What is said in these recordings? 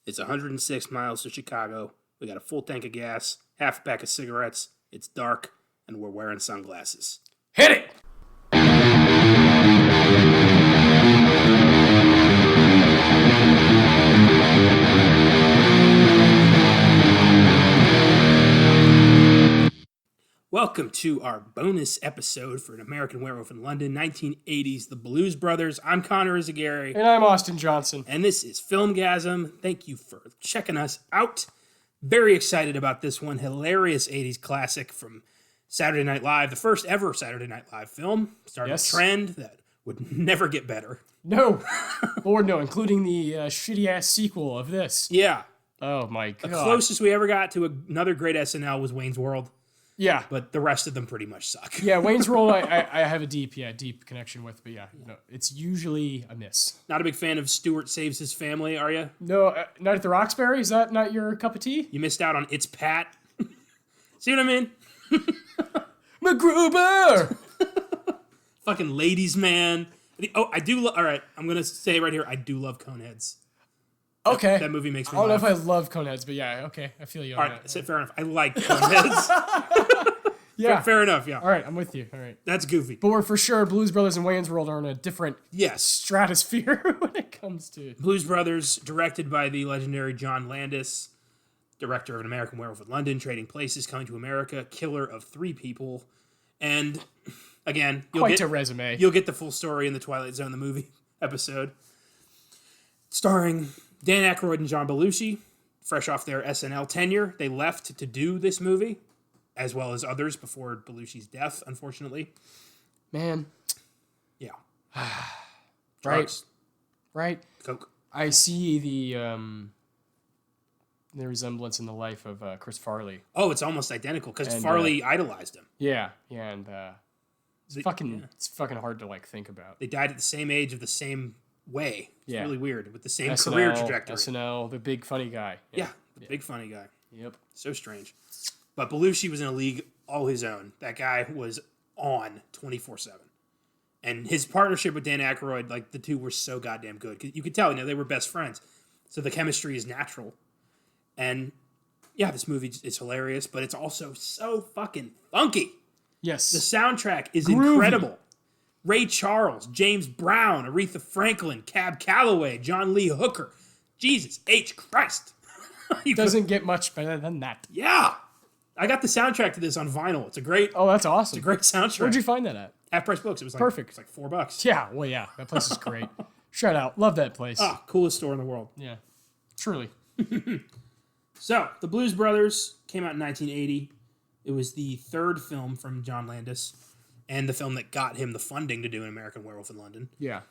It's 106 miles to Chicago. We got a full tank of gas, half a pack of cigarettes. It's dark, and we're wearing sunglasses. Hit it! Welcome to our bonus episode for An American Werewolf in London, 1980s, The Blues Brothers. I'm Connor Eyzaguirre. And I'm Austin Johnson. And this is Filmgazm. Thank you for checking us out. Very excited about this one. Hilarious 80s classic from Saturday Night Live. The first ever Saturday Night Live film. Started a trend that would never get better. No. Lord, no. Including the shitty-ass sequel of this. Yeah. Oh, my God. The closest we ever got to another great SNL was Wayne's World. Yeah. But the rest of them pretty much suck. Yeah, Wayne's World I have a deep connection with, but no, it's usually a miss. Not a big fan of Stuart Saves His Family, are you? No, Night at the Roxbury? Is that not your cup of tea? You missed out on It's Pat. See what I mean? MacGruber! Fucking Ladies Man. Oh, I do all right, I'm going to say right here, I do love Coneheads. Okay. That movie makes me I don't laugh. know if I love Coneheads, but yeah, okay. I feel you on All right, fair enough. I like Coneheads. Yeah. Fair enough, yeah. All right, I'm with you. All right. That's goofy. But we're for sure Blues Brothers and Wayne's World are in a different Yes. stratosphere when it comes to... Blues Brothers, directed by the legendary John Landis, director of An American Werewolf in London, Trading Places, Coming to America, killer of 3 people. And, again, Quite a resume. You'll get the full story in the Twilight Zone, the movie episode. Starring Dan Aykroyd and John Belushi, fresh off their SNL tenure. They left to do this movie, as well as others before Belushi's death, unfortunately. Man. Yeah. Right. Right. Coke. I see the resemblance in the life of Chris Farley. Oh, it's almost identical, because Farley idolized him. Yeah, and it's fucking hard to like think about. They died at the same age of the same way. It's really weird, with the same SNL, career trajectory. SNL, the big funny guy. Yeah, the big funny guy. Yep. So strange. But Belushi was in a league all his own. That guy was on 24/7. And his partnership with Dan Aykroyd, like, the two were so goddamn good. You could tell, they were best friends. So the chemistry is natural. And, yeah, this movie is hilarious, but it's also so fucking funky. Yes. The soundtrack is Groovy. incredible. Ray Charles, James Brown, Aretha Franklin, Cab Calloway, John Lee Hooker. Jesus H. Christ. Doesn't get much better than that. Yeah. I got the soundtrack to this on vinyl. It's a great Oh, that's awesome. It's a great soundtrack. Where'd you find that at? Half Price Books. It was like Perfect. It's like $4. Yeah, well, yeah. That place is great. Shout out. Love that place. Ah, coolest store in the world. Yeah. Truly. So, The Blues Brothers came out in 1980. It was the third film from John Landis, and the film that got him the funding to do An American Werewolf in London. Yeah.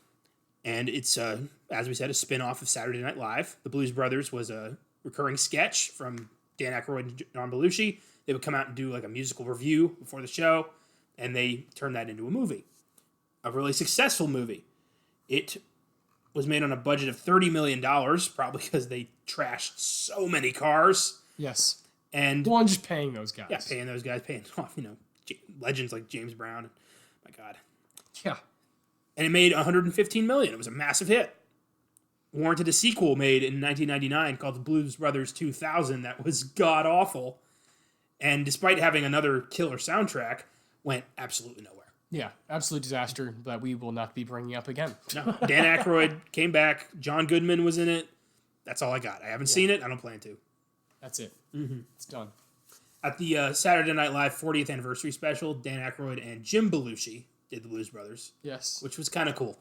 And it's, as we said, a spin-off of Saturday Night Live. The Blues Brothers was a recurring sketch from Dan Aykroyd and John Belushi. They would come out and do like a musical review before the show, and they turned that into a movie. A really successful movie. It was made on a budget of $30 million, probably because they trashed so many cars. Yes. And Well, I'm just paying those guys. yeah, paying those guys, paying off, legends like James Brown. My God. Yeah. And it made $115 million. It was a massive hit. Warranted a sequel made in 1999 called The Blues Brothers 2000 that was god-awful. And despite having another killer soundtrack, went absolutely nowhere. Yeah. Absolute disaster that we will not be bringing up again. No. Dan Aykroyd came back. John Goodman was in it. That's all I got. I haven't seen it. I don't plan to. That's it. Mm-hmm. It's done. At the Saturday Night Live 40th anniversary special, Dan Aykroyd and Jim Belushi did The Blues Brothers. Yes. Which was kind of cool.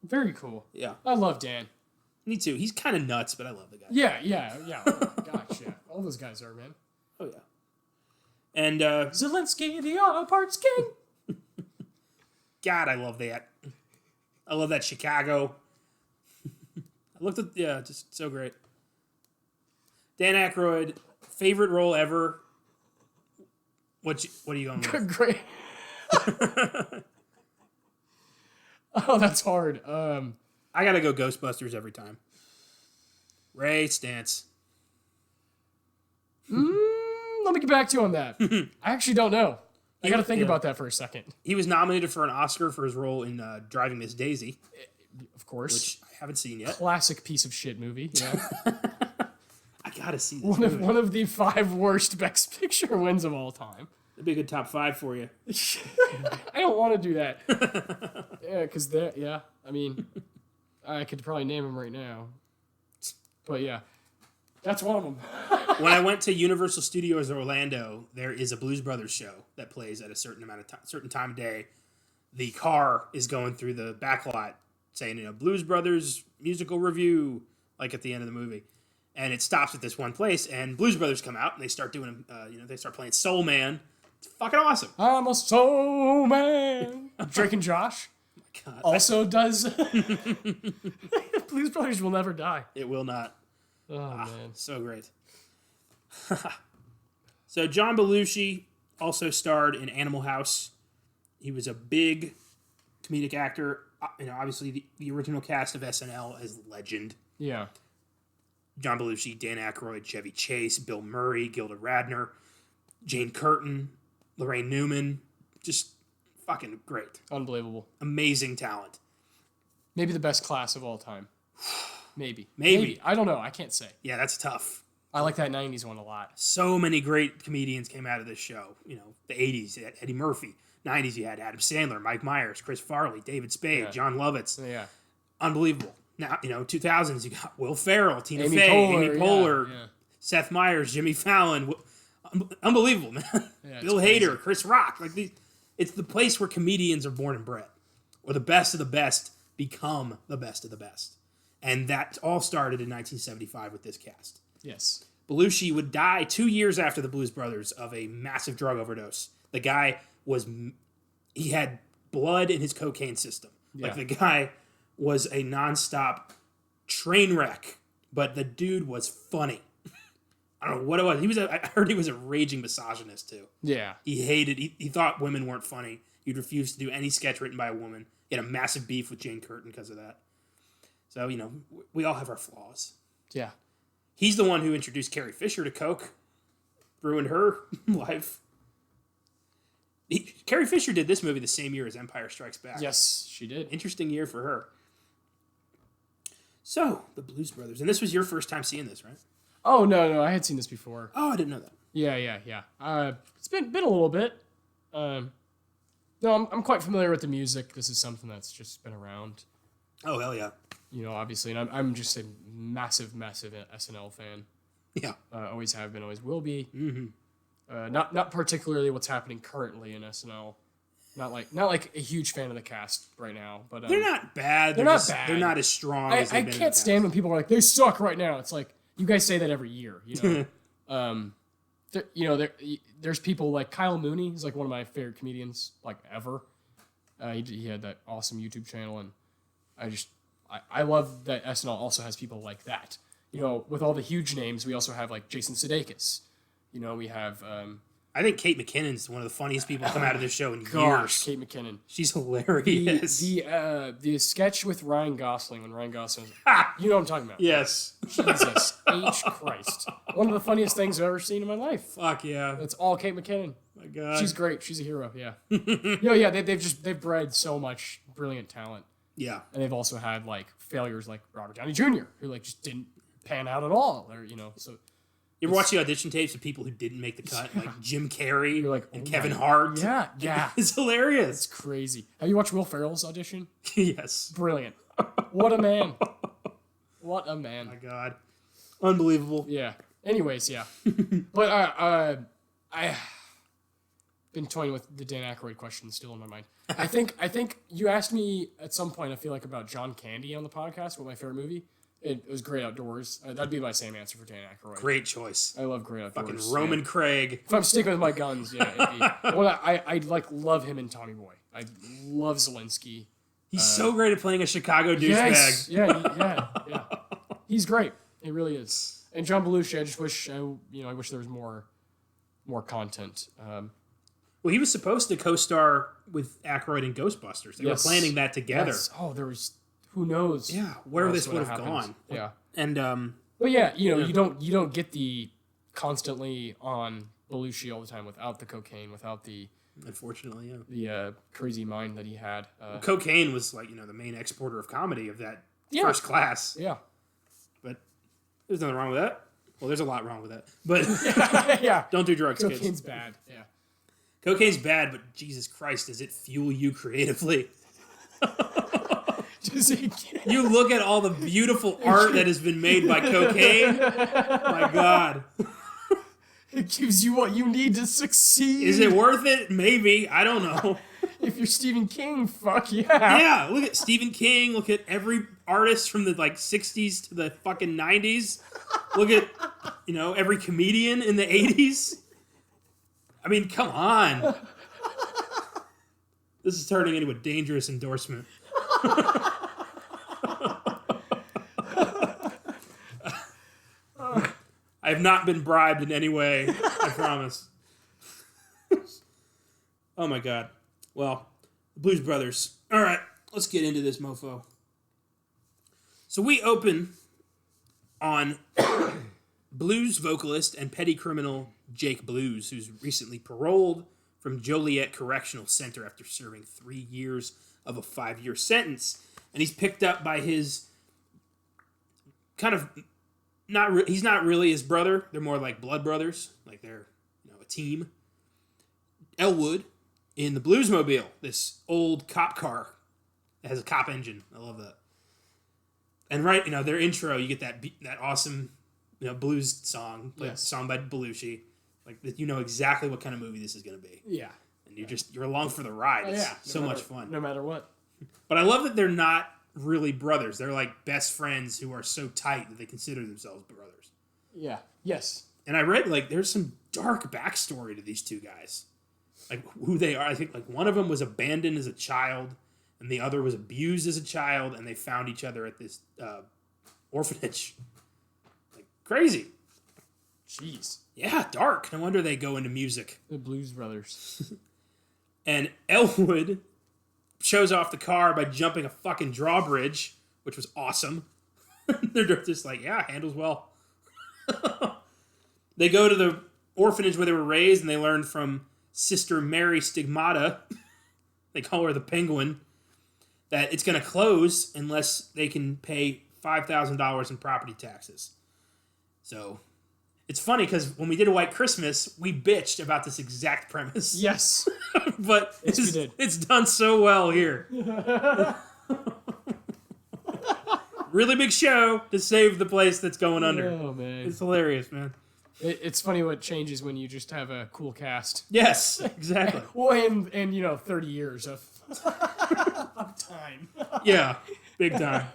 Very cool. Yeah. I love Dan. Me too. He's kind of nuts, but I love the guy. Yeah. Oh my gosh, yeah. All those guys are, man. Oh, yeah. And, Zelensky, the auto parts king. God, I love that. I love that Chicago. I looked at, just so great. Dan Aykroyd, favorite role ever. What are you going with? Great. Oh, that's hard. I gotta go Ghostbusters every time. Ray Stantz. Let me get back to you on that. I actually don't know. I gotta think about that for a second. He was nominated for an Oscar for his role in Driving Miss Daisy. Of course. Which I haven't seen yet. Classic piece of shit movie. Yeah. gotta see this movie. One of the 5 worst Best Picture wins of all time. That'd be a good top 5 for you. I don't want to do that. Yeah, because I mean, I could probably name them right now. But yeah, that's one of them. When I went to Universal Studios Orlando, there is a Blues Brothers show that plays at a certain time of day. The car is going through the back lot saying, Blues Brothers musical review, like at the end of the movie. And it stops at this one place, and Blues Brothers come out, and they start doing, they start playing Soul Man. It's fucking awesome. I'm a soul man. Drake and Josh God, also does. Blues Brothers will never die. It will not. Oh, man. So great. So John Belushi also starred in Animal House. He was a big comedic actor. Obviously the original cast of SNL is legend. Yeah. John Belushi, Dan Aykroyd, Chevy Chase, Bill Murray, Gilda Radner, Jane Curtin, Lorraine Newman. Just fucking great. Unbelievable. Amazing talent. Maybe the best class of all time. Maybe. I don't know. I can't say. Yeah, that's tough. I like that 90s one a lot. So many great comedians came out of this show. The 80s, you had Eddie Murphy. 90s, you had Adam Sandler, Mike Myers, Chris Farley, David Spade, John Lovitz. Yeah. Unbelievable. Now, 2000s, you got Will Ferrell, Tina Amy Fey, Poehler, Amy Poehler, yeah. Seth Meyers, Jimmy Fallon. Unbelievable, man. Yeah, Bill Hader, Chris Rock. It's the place where comedians are born and bred. Or the best of the best become the best of the best. And that all started in 1975 with this cast. Yes. Belushi would die 2 years after the Blues Brothers of a massive drug overdose. The guy he had blood in his cocaine system. Yeah. The guy was a nonstop train wreck, but the dude was funny. I don't know what it was. I heard he was a raging misogynist too. Yeah. He thought women weren't funny. He'd refuse to do any sketch written by a woman. He had a massive beef with Jane Curtin because of that. So, we all have our flaws. Yeah. He's the one who introduced Carrie Fisher to coke. Ruined her life. Carrie Fisher did this movie the same year as Empire Strikes Back. Yes, she did. Interesting year for her. So, the Blues Brothers. And this was your first time seeing this, right? Oh, no, I had seen this before. Oh, I didn't know that. Yeah. It's been a little bit. No, I'm quite familiar with the music. This is something that's just been around. Oh, hell yeah. Obviously, and I'm just a massive SNL fan. Yeah. Always have been, always will be. Mm-hmm. Not particularly what's happening currently in SNL. Not like a huge fan of the cast right now, but they're not bad. They're not bad. They're not as strong as they've been in the can't past. stand when people are like, they suck right now. It's like, you guys say that every year, there's people like Kyle Mooney. He's like one of my favorite comedians ever. He had that awesome YouTube channel, and I love that SNL also has people like that. With all the huge names, we also have like Jason Sudeikis. We have. I think Kate McKinnon's one of the funniest people to come out of this show in Gosh, years. Kate McKinnon. She's hilarious. The sketch with Ryan Gosling when Ryan Gosling. You know what I'm talking about. Yes. Jesus H Christ. One of the funniest things I've ever seen in my life. Fuck yeah. It's all Kate McKinnon. My God. She's great. She's a hero. Yeah. They've bred so much brilliant talent. Yeah. And they've also had failures like Robert Downey Jr. who just didn't pan out at all. Or so. You ever watch the audition tapes of people who didn't make the cut, like Jim Carrey and Kevin my- Hart? Yeah. It's hilarious. It's crazy. Have you watched Will Ferrell's audition? Yes. Brilliant. What a man. What a man. My God. Unbelievable. Yeah. Anyways, yeah. But I been toying with the Dan Aykroyd question still in my mind. I think you asked me at some point, I feel like, about John Candy on the podcast, what my favorite movie. It was Great Outdoors. That'd be my same answer for Dan Aykroyd. Great choice. I love Great Outdoors. Fucking Roman Craig. If I'm sticking with my guns, yeah. It'd be, well, I love him in Tommy Boy. I love Zelensky. He's so great at playing a Chicago douchebag. Yes. Yeah. He's great. He really is. And John Belushi, I just wish, I wish there was more content. Well, he was supposed to co-star with Aykroyd in Ghostbusters. They were planning that together. Yes. Oh, there was. Who knows? Yeah, where this would have gone. Yeah. And But yeah, you don't get the constantly on Belushi all the time without the cocaine, without the unfortunately, the crazy mind that he had. Cocaine was the main exporter of comedy of that Yeah. first class. Yeah. But there's nothing wrong with that. Well, there's a lot wrong with that. But Yeah. don't do drugs, Cocaine's kids. bad. Yeah. Cocaine's bad, but Jesus Christ, does it fuel you creatively? You look at all the beautiful art that has been made by cocaine. My God. It gives you what you need to succeed. Is it worth it? Maybe. I don't know. If you're Stephen King, fuck yeah. Yeah, look at Stephen King. Look at every artist from the 60s to the fucking 90s. Look at, every comedian in the 80s. I mean, come on. This is turning into a dangerous endorsement. I have not been bribed in any way, I promise. Oh my God. Well, the Blues Brothers. All right, let's get into this mofo. So we open on blues vocalist and petty criminal Jake Blues, who's recently paroled from Joliet Correctional Center after serving 3 years of a 5-year sentence. And he's picked up by his kind of he's not really his brother. They're more like blood brothers. Like they're, a team. Elwood in the Bluesmobile, this old cop car that has a cop engine. I love that. And their intro, you get that awesome, blues song, song by Belushi. Like you know exactly what kind of movie this is going to be. Yeah. And you're along for the ride. It's much fun. No matter what. But I love that they're not really brothers. They're like best friends who are so tight that they consider themselves brothers. Yeah. Yes. And I read there's some dark backstory to these two guys. Like who they are. I think one of them was abandoned as a child and the other was abused as a child, and they found each other at this orphanage. Like crazy. Jeez. Yeah, dark. No wonder they go into music. The Blues Brothers. And Elwood shows off the car by jumping a fucking drawbridge, which was awesome. They're just like, yeah, handles well. They go to the orphanage where they were raised, and they learned from Sister Mary Stigmata, they call her the Penguin, that it's going to close unless they can pay $5,000 in property taxes. So it's funny because when we did a White Christmas, we bitched about this exact premise. Yes. But yes, we did. It's done so well here. Really big show to save the place that's going under. Oh, man. It's hilarious, man. It's funny what changes when you just have a cool cast. Yes, exactly. Well, and 30 years of time. Yeah, big time.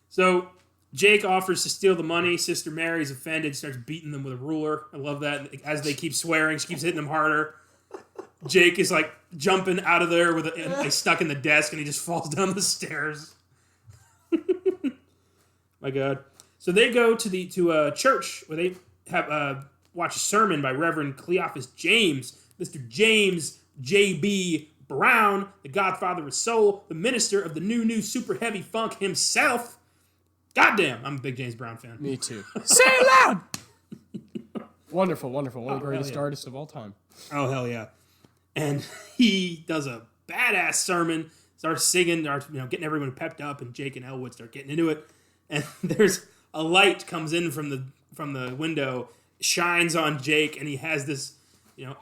So Jake offers to steal the money. Sister Mary's offended, starts beating them with a ruler. I love that. As they keep swearing, she keeps hitting them harder. Jake is jumping out of there with stuck in the desk, and he just falls down the stairs. My God. So they go to a church where they have watch a sermon by Reverend Cleophas James, Mr. James J.B. Brown, the Godfather of Soul, the minister of the new super heavy funk himself. Goddamn, I'm a big James Brown fan. Me too. Say it loud! Wonderful, wonderful. One of the greatest artists of all time. Oh, hell yeah. And he does a badass sermon, starts singing, getting everyone pepped up, and Jake and Elwood start getting into it. And there's a light comes in from the window, shines on Jake, and he has this,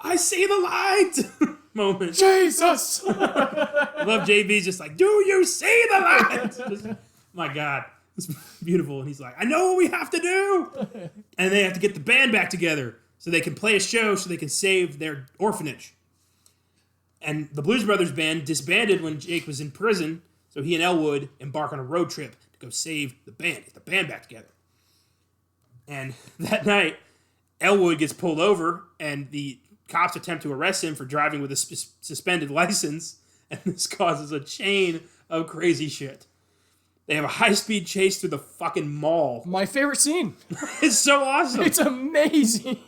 I see the light moment. Jesus! I love JB's just like, do you see the light? My God. It's beautiful. And he's like, I know what we have to do. And they have to get the band back together so they can play a show so they can save their orphanage. And the Blues Brothers band disbanded when Jake was in prison, so he and Elwood embark on a road trip to go save the band, get the band back together. And that night, Elwood gets pulled over, and the cops attempt to arrest him for driving with a suspended license, and this causes a chain of crazy shit. They have a high-speed chase through the fucking mall. My favorite scene. It's so awesome. It's amazing.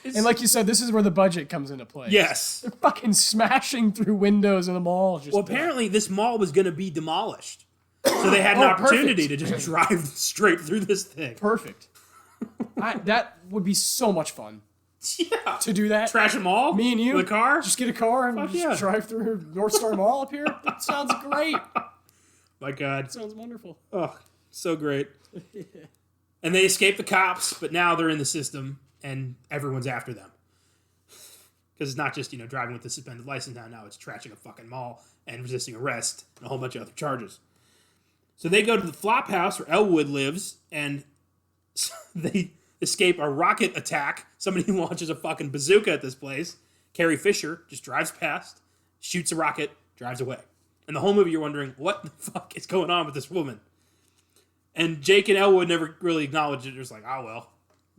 And like you said, this is where the budget comes into play. Yes. They're fucking smashing through windows in the mall. Well, apparently this mall was going to be demolished. So they had an opportunity to just drive straight through this thing. Perfect. That would be so much fun. Yeah. To do that. Trash a mall? Me and you. With a car? Just get a car and drive through North Star Mall up here. That sounds great. My God. That sounds wonderful. Oh, so great. And they escape the cops, but now they're in the system, and everyone's after them. Because it's not just, driving with the suspended license now it's trashing a fucking mall and resisting arrest and a whole bunch of other charges. So they go to the flop house where Elwood lives, and they escape a rocket attack. Somebody launches a fucking bazooka at this place. Carrie Fisher just drives past, shoots a rocket, drives away. And the whole movie you're wondering, what the fuck is going on with this woman? And Jake and Elwood never really acknowledged it. They're just like, oh, well,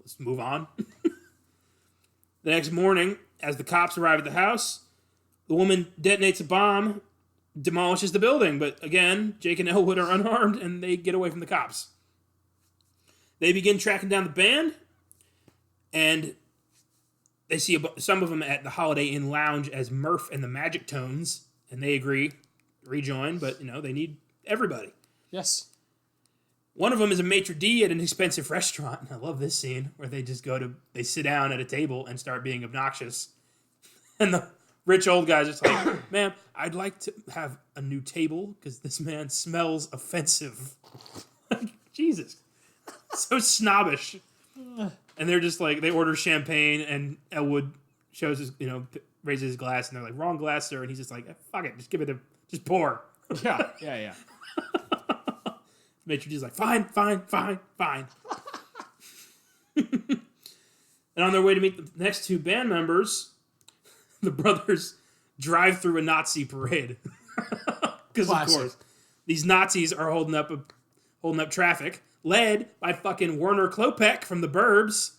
let's move on. The next morning, as the cops arrive at the house, the woman detonates a bomb, demolishes the building. But again, Jake and Elwood are unarmed, and they get away from the cops. They begin tracking down the band, and they see some of them at the Holiday Inn Lounge as Murph and the Magic Tones, and they agree, rejoin, but, they need everybody. Yes. One of them is a maitre d' at an expensive restaurant. And I love this scene where they just they sit down at a table and start being obnoxious. And the rich old guy's just like, ma'am, I'd like to have a new table because this man smells offensive. Jesus. So snobbish. And they're just like, they order champagne and Elwood shows his, raises his glass and they're like, wrong glass, sir. And he's just like, fuck it, just pour. Yeah. Maitre d's like, fine. And on their way to meet the next two band members, the brothers drive through a Nazi parade. Because, of course, these Nazis are holding up traffic, led by fucking Werner Klopek from the Burbs.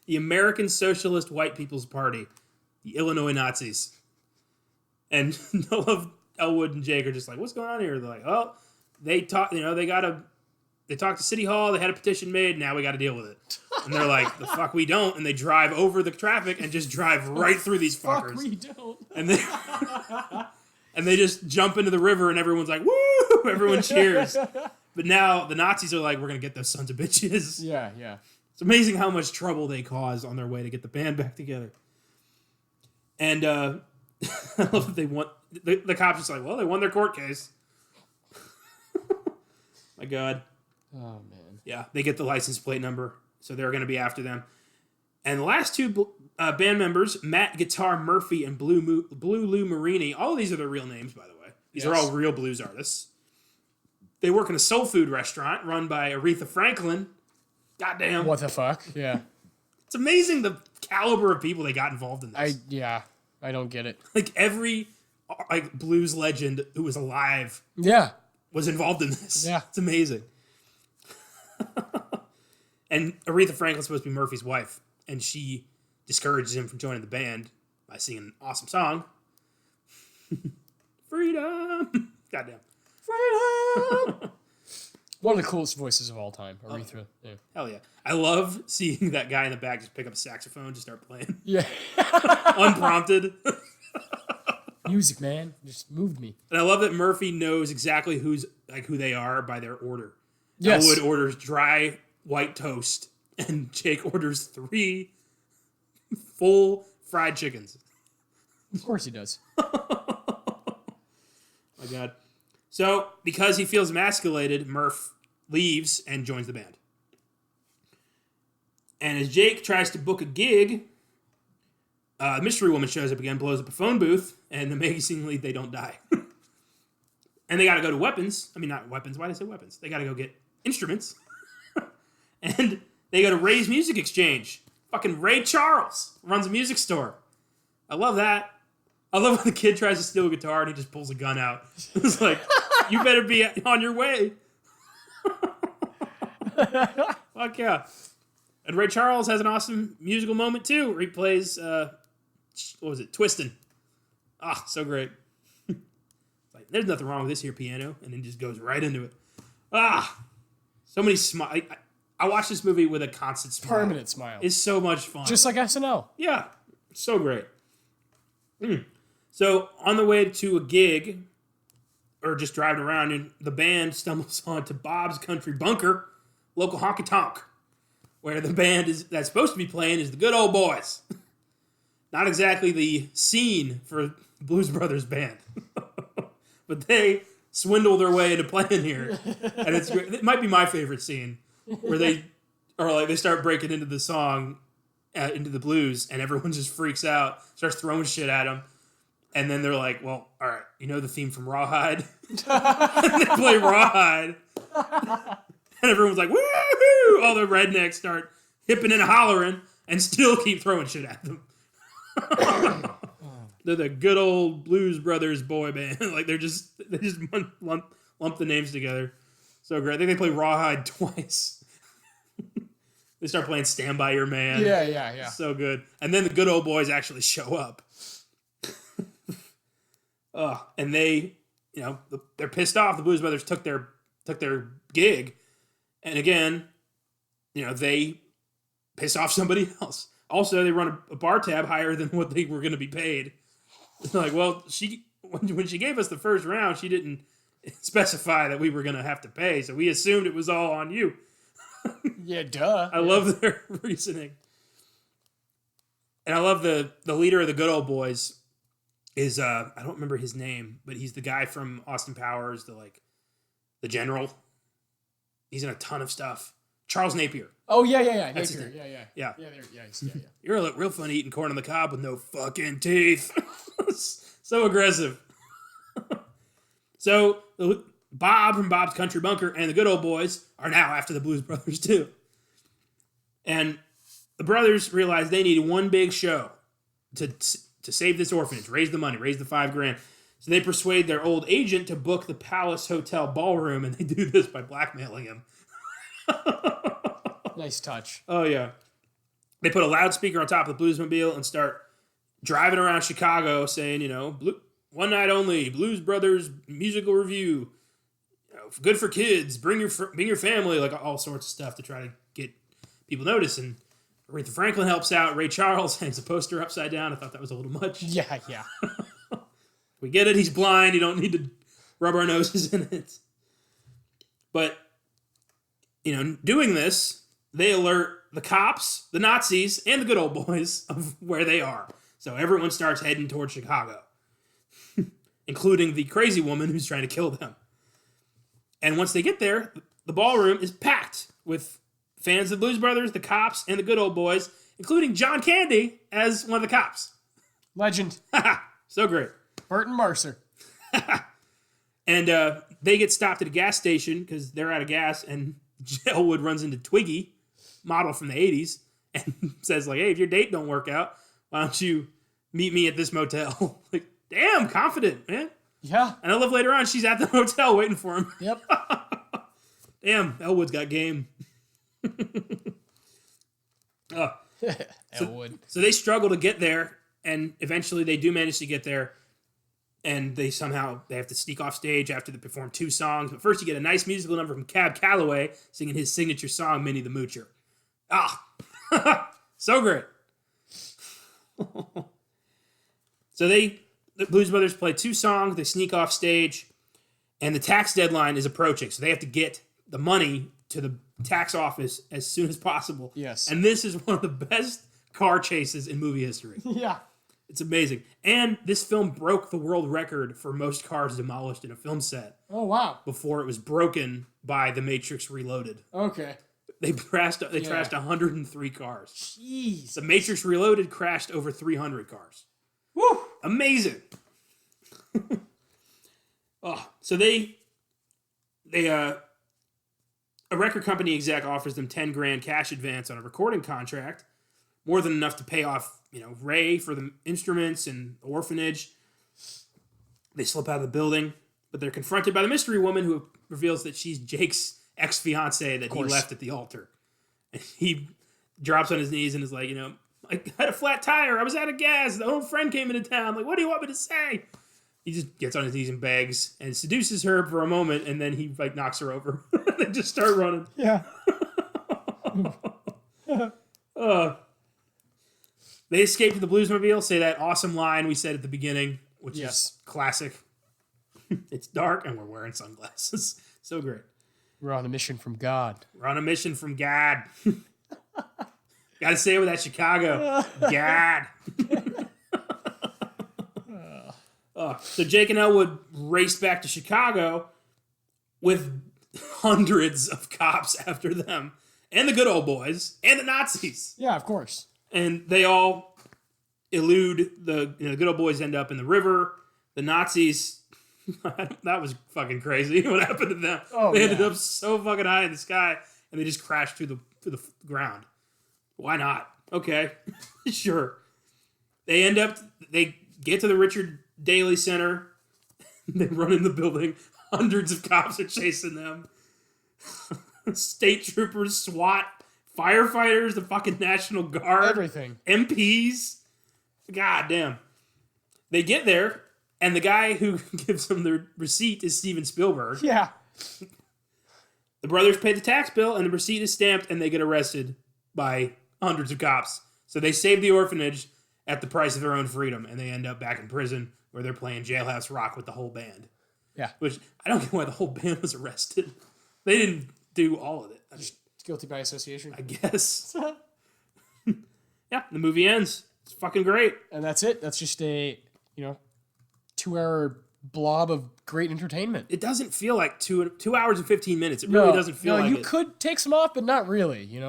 The American Socialist White People's Party. The Illinois Nazis. And I love Elwood and Jake are just like, what's going on here? They're like, oh, they talked to City Hall, they had a petition made, now we got to deal with it. And they're like, the fuck we don't, and they drive over the traffic and just drive right through these fuckers. Fuck we don't. And they just jump into the river and everyone's like, woo! Everyone cheers. But now the Nazis are like, we're going to get those sons of bitches. Yeah. It's amazing how much trouble they cause on their way to get the band back together. And I love that the cops just like, well, they won their court case. My God. Oh, man. Yeah, they get the license plate number, so they're going to be after them. And the last two band members, Matt Guitar Murphy and Blue Lou Marini, all of these are their real names, by the way. These are all real blues artists. They work in a soul food restaurant run by Aretha Franklin. Goddamn. What the fuck? Yeah. It's amazing the caliber of people they got involved in this. I don't get it. Like every blues legend who was alive was involved in this. Yeah. It's amazing. And Aretha Franklin's supposed to be Murphy's wife, and she discourages him from joining the band by singing an awesome song. Freedom! Goddamn. Freedom! One of the coolest voices of all time, Aretha. Yeah. Hell yeah. I love seeing that guy in the back just pick up a saxophone and just start playing. Yeah. Unprompted. Music, man. Just moved me. And I love that Murphy knows exactly who they are by their order. Yes. Elwood orders dry white toast, and Jake orders 3 full fried chickens. Of course he does. My God. So, because he feels emasculated, Murph leaves and joins the band. And as Jake tries to book a gig, the mystery woman shows up again, blows up a phone booth, and amazingly, they don't die. And they got to go to weapons. I mean, not weapons. Why did I say weapons? They got to go get instruments. And they go to Ray's Music Exchange. Fucking Ray Charles runs a music store. I love that. I love when the kid tries to steal a guitar and he just pulls a gun out. It's like, you better be on your way. Fuck yeah. And Ray Charles has an awesome musical moment too, where he plays, Twistin'. Ah, so great. Like, there's nothing wrong with this here piano, and then just goes right into it. Ah, so many smiles. I watched this movie with a constant smile. Permanent smile. It's so much fun. Just like SNL. Yeah, so great. So on the way to a gig, or just driving around, and the band stumbles onto Bob's Country Bunker, local honky tonk, where the band that's supposed to be playing is the Good Old Boys. Not exactly the scene for Blues Brothers band. But they swindle their way into playing here. And it's great. It might be my favorite scene where they start breaking into the song, into the blues, and everyone just freaks out, starts throwing shit at them. And then they're like, well, all right, you know the theme from Rawhide? And they play Rawhide. And everyone's like, woo-hoo! All the rednecks start hipping and hollering and still keep throwing shit at them. They're the good old Blues Brothers boy band. Like they just lump the names together. So great. I think they play Rawhide twice. They start playing Stand By Your Man. Yeah. So good. And then the good old boys actually show up. And they, they're pissed off. The Blues Brothers took their gig. And again, they piss off somebody else. Also, they run a bar tab higher than what they were going to be paid. Like, well, when she gave us the first round, she didn't specify that we were going to have to pay, so we assumed it was all on you. Yeah, duh. I love their reasoning. And I love the leader of the good old boys is, I don't remember his name, but he's the guy from Austin Powers, the general. He's in a ton of stuff. Charles Napier. Oh, yeah. That's his Napier. name. Yeah. Yeah. You're real fun eating corn on the cob with no fucking teeth. So aggressive. So Bob from Bob's Country Bunker and the good old boys are now after the Blues Brothers too. And the brothers realize they need one big show to save this orphanage, raise the money, raise the $5,000. So they persuade their old agent to book the Palace Hotel ballroom, and they do this by blackmailing him. Nice touch. Oh, yeah. They put a loudspeaker on top of the Bluesmobile and start driving around Chicago saying, one night only, Blues Brothers musical review, good for kids, bring your family, like all sorts of stuff to try to get people noticed. And Aretha Franklin helps out. Ray Charles hangs a poster upside down. I thought that was a little much. Yeah. We get it. He's blind. You don't need to rub our noses in it. But, doing this, they alert the cops, the Nazis, and the good old boys of where they are. So everyone starts heading towards Chicago, including the crazy woman who's trying to kill them. And once they get there, the ballroom is packed with fans of the Blues Brothers, the cops, and the good old boys, including John Candy as one of the cops. Legend. So great. Burton Mercer. And they get stopped at a gas station because they're out of gas, and Elwood runs into Twiggy, model from the 80s, and says, hey, if your date don't work out, why don't you meet me at this motel? Like, damn, confident, man. Yeah. And I love later on, she's at the hotel waiting for him. Yep. Damn, Elwood's got game. Elwood. So they struggle to get there, and eventually they do manage to get there. And they have to sneak off stage after they perform 2 songs. But first you get a nice musical number from Cab Calloway singing his signature song, Minnie the Moocher. So great. So the Blues Brothers play 2 songs, they sneak off stage, and the tax deadline is approaching. So they have to get the money to the tax office as soon as possible. Yes. And this is one of the best car chases in movie history. Yeah. It's amazing. And this film broke the world record for most cars demolished in a film set. Oh, wow. Before it was broken by The Matrix Reloaded. Okay. They trashed 103 cars. Jeez. The Matrix Reloaded crashed over 300 cars. Woo! Amazing. So a record company exec offers them $10,000 cash advance on a recording contract, more than enough to pay off, Ray for the instruments and the orphanage. They slip out of the building, but they're confronted by the mystery woman who reveals that she's Jake's ex-fiance that he left at the altar. And he drops on his knees and is like, I had a flat tire. I was out of gas. The old friend came into town. I'm like, what do you want me to say? He just gets on his knees and begs and seduces her for a moment, and then he knocks her over. They just start running. Yeah. They escape to the Bluesmobile, say that awesome line we said at the beginning, which is classic. It's dark, and we're wearing sunglasses. So great. We're on a mission from God. We're on a mission from God. Got to say it with that Chicago. God. So Jake and Elwood raced back to Chicago with hundreds of cops after them, and the good old boys, and the Nazis. Yeah, of course. And they all elude the good old boys, end up in the river. The Nazis, that was fucking crazy. What happened to them? They ended up so fucking high in the sky, and they just crashed to the ground. Why not? Okay, sure. They get to the Richard Daley Center. They run in the building. Hundreds of cops are chasing them. State troopers, SWAT, firefighters, the fucking National Guard. Everything. MPs. God damn. They get there, and the guy who gives them the receipt is Steven Spielberg. Yeah. The brothers pay the tax bill, and the receipt is stamped, and they get arrested by hundreds of cops. So they save the orphanage at the price of their own freedom, and they end up back in prison where they're playing Jailhouse Rock with the whole band. Yeah. Which, I don't get why the whole band was arrested. They didn't do all of it. Just guilty by association. I guess. Yeah, the movie ends. It's fucking great. And that's it. That's just a, 2-hour blob of great entertainment. It doesn't feel like 2 hours and 15 minutes. It really doesn't feel like you it. could take some off, but not really, You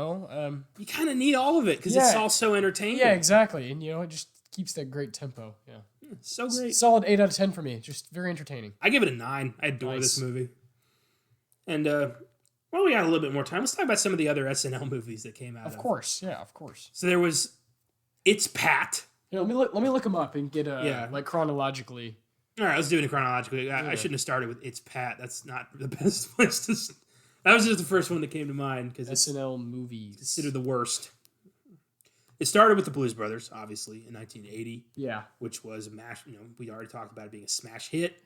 kind of need all of it because it's all so entertaining. Yeah, exactly. And, it just keeps that great tempo. Yeah. So great. Solid 8 out of 10 for me. Just very entertaining. I give it a 9. I adore this movie. And, we got a little bit more time. Let's talk about some of the other SNL movies that came out. Of course. Yeah, of course. So there was It's Pat. Here, let me look them up and get, chronologically. All right, let's do it chronologically. I shouldn't have started with It's Pat. That's not the best place to start. That was just the first one that came to mind because it's SNL movies considered the worst. It started with the Blues Brothers, obviously, in 1980. Yeah. Which was a mash. We already talked about it being a smash hit.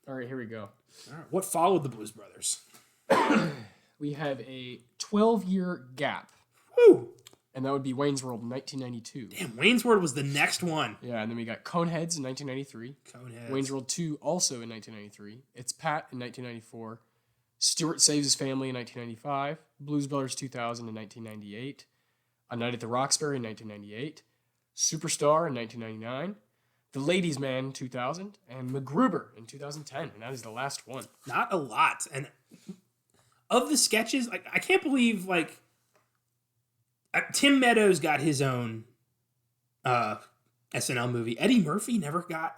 All right, here we go. All right, what followed the Blues Brothers? We have a 12-year gap. Woo! And that would be Wayne's World in 1992. Damn, Wayne's World was the next one. Yeah, and then we got Coneheads in 1993. Coneheads. Wayne's World 2 also in 1993. It's Pat in 1994. Stuart Saves His Family in 1995. Blues Brothers 2000 in 1998. A Night at the Roxbury in 1998. Superstar in 1999. The Ladies' Man 2000. And MacGruber in 2010. And that is the last one. Not a lot. And of the sketches, I can't believe, Tim Meadows got his own SNL movie. Eddie Murphy never got,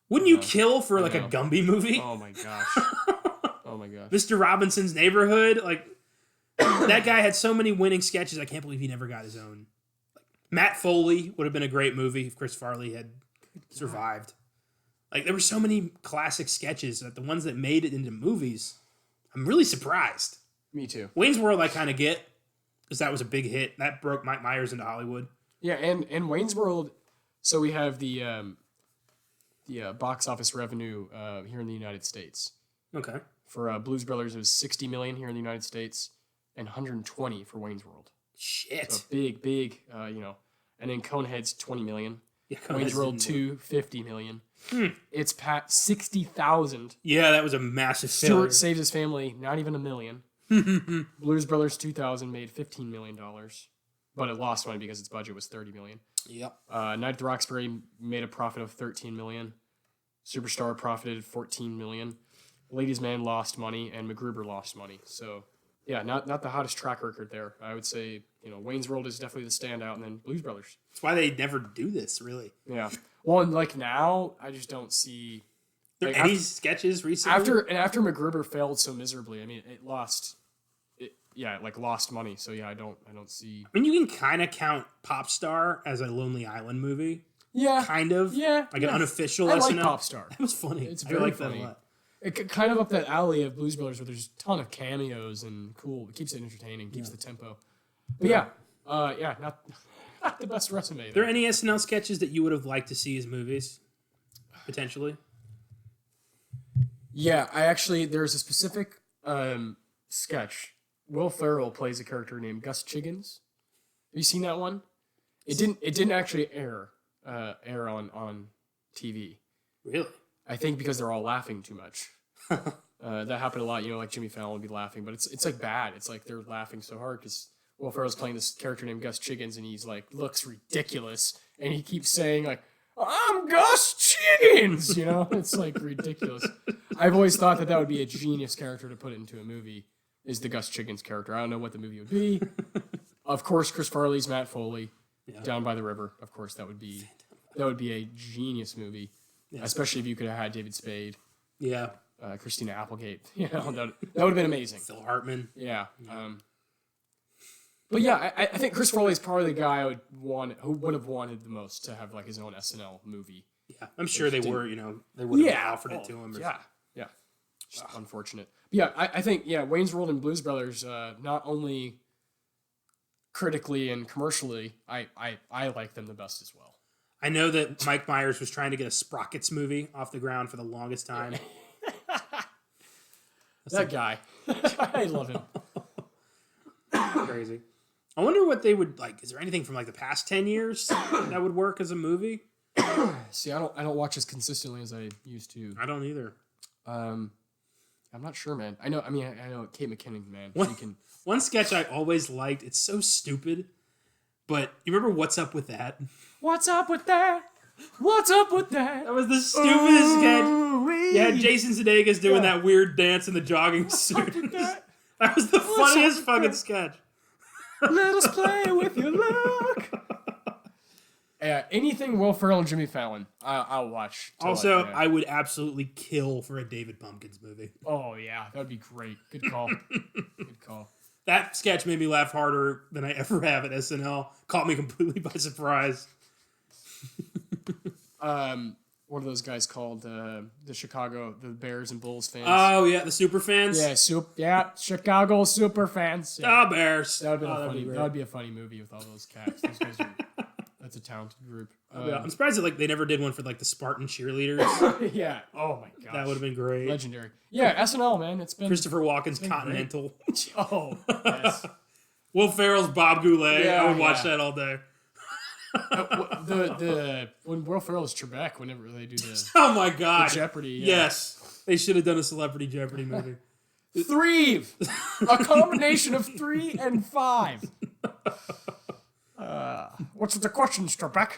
wouldn't you kill for, a Gumby movie? Oh, my gosh. Oh, my gosh. Mr. Robinson's Neighborhood, that guy had so many winning sketches, I can't believe he never got his own. Matt Foley would have been a great movie if Chris Farley had survived. There were so many classic sketches that the ones that made it into movies, I'm really surprised. Me too. Wayne's World I kind of get, because that was a big hit. That broke Mike Myers into Hollywood. Yeah, and Wayne's World, so we have the box office revenue here in the United States. Okay. For Blues Brothers, it was $60 million here in the United States and $120 for Wayne's World. Shit. So big, and then Coneheads, $20 million. Yeah, Wayne's World 2, $50 million. It's Pat, 60,000. Yeah, that was a massive failure. Stuart Saves His Family, not even $1 million. Blues Brothers 2000 made $15 million, but it lost money because its budget was $30 million. Yep. Night at the Roxbury made a profit of $13 million. Superstar profited $14 million. Ladies' Man lost money, and MacGruber lost money. So, yeah, not the hottest track record there. I would say, Wayne's World is definitely the standout, and then Blues Brothers. That's why they never do this, really. Yeah. Well, and now, I just don't see... Any sketches recently? After MacGruber failed so miserably, it lost money. So yeah, I don't see. You can kind of count Pop Star as a Lonely Island movie. Yeah, kind of. Yeah, an unofficial. I SNL. like Pop Star. That was funny. It's very funny. That a lot. It kind of up that alley of Blues Brothers where there's a ton of cameos and cool. It keeps it entertaining, keeps the tempo. But not the best resume. Are there any SNL sketches that you would have liked to see as movies? Potentially. Yeah, there's a specific sketch. Will Ferrell plays a character named Gus Chiggins. Have you seen that one? It didn't actually air on TV. Really? I think because they're all laughing too much. That happened a lot. Jimmy Fallon would be laughing, but it's bad. It's they're laughing so hard because Will Ferrell's playing this character named Gus Chiggins, and he's looks ridiculous, and he keeps saying I'm Gus Chiggins, you know? It's like ridiculous. I've always thought that would be a genius character to put into a movie, is the Gus Chiggins character. I don't know what the movie would be. Of course, Chris Farley's Matt Foley, Down by the River. Of course, that would be a genius movie, especially if you could have had David Spade. Yeah. Christina Applegate. You know, that would have been amazing. Phil Hartman. Yeah. But yeah, I think Chris Farley's probably the guy who would have wanted the most to have like his own SNL movie. Yeah, I'm sure they were. They would have offered it to him. Yeah. Just unfortunate. But yeah, I think Wayne's World and Blues Brothers. Not only critically and commercially, I like them the best as well. I know that Mike Myers was trying to get a Sprockets movie off the ground for the longest time. That guy, I love him. Crazy. I wonder what they would like. Is there anything from like the past 10 years that would work as a movie? See, I don't watch as consistently as I used to. I don't either. I'm not sure, man. I know Kate McKinnon, man. One sketch I always liked. It's so stupid, but you remember What's Up With That? What's up with that? What's up with that? That was the stupidest sketch. You had Jason Sudeikis doing that weird dance in the jogging suit. That was the funniest fucking sketch. Let us play with your luck. Anything Will Ferrell and Jimmy Fallon, I'll watch. Also, I would absolutely kill for a David Pumpkins movie. Oh, yeah. That would be great. Good call. Good call. That sketch made me laugh harder than I ever have at SNL. Caught me completely by surprise. What are those guys called? The Bears and Bulls fans. Oh, yeah, the super fans? Yeah, Chicago super fans. Yeah. Oh, Bears. That would be a funny movie with all those cats. Those guys that's a talented group. Yeah, I'm surprised that they never did one for the Spartan cheerleaders. Yeah. Oh my gosh. That would have been great. Legendary. Yeah, SNL, man. It's been Christopher Walken's Continental. Oh, yes. Will Ferrell's Bob Goulet. I would watch that all day. When Will Ferrell is Trebek, whenever they do the oh my god, Jeopardy. Yeah. Yes, they should have done a Celebrity Jeopardy movie. 3, a combination of 3 and 5. What's the questions, Trebek?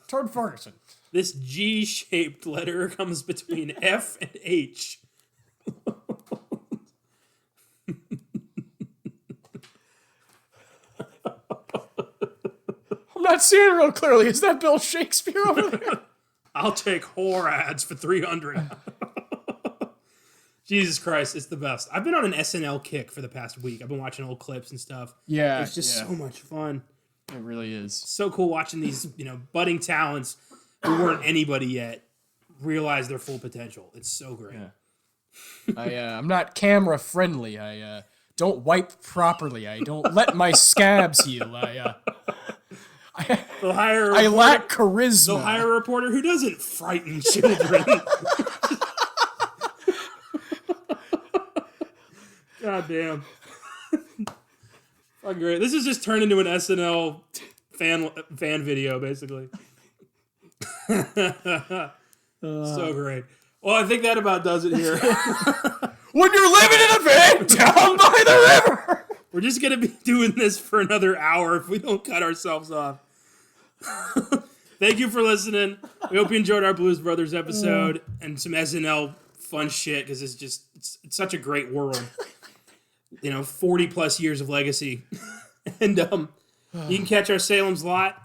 Todd Ferguson. This G-shaped letter comes between F and H. I'm not seeing it real clearly. Is that Bill Shakespeare over there? I'll take whore ads for $300. Jesus Christ, it's the best. I've been on an SNL kick for the past week. I've been watching old clips and stuff. Yeah. It's just so much fun. It really is. So cool watching these, budding talents who weren't anybody yet realize their full potential. It's so great. Yeah. I'm not camera friendly. I don't wipe properly. I don't let my scabs heal. I lack charisma. They'll hire a reporter who doesn't frighten children. God damn. Fucking great. This has just turned into an SNL fan video, basically. So great. Well, I think that about does it here. When you're living in a van down by the river. We're just going to be doing this for another hour if we don't cut ourselves off. Thank you for listening. We hope you enjoyed our Blues Brothers episode and some SNL fun shit because it's such a great world. 40 plus years of legacy. And you can catch our Salem's Lot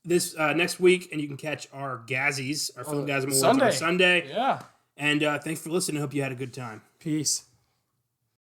this next week, and you can catch our Gazzies, our Filmgazm Awards on Sunday. Yeah. And thanks for listening. I hope you had a good time. Peace.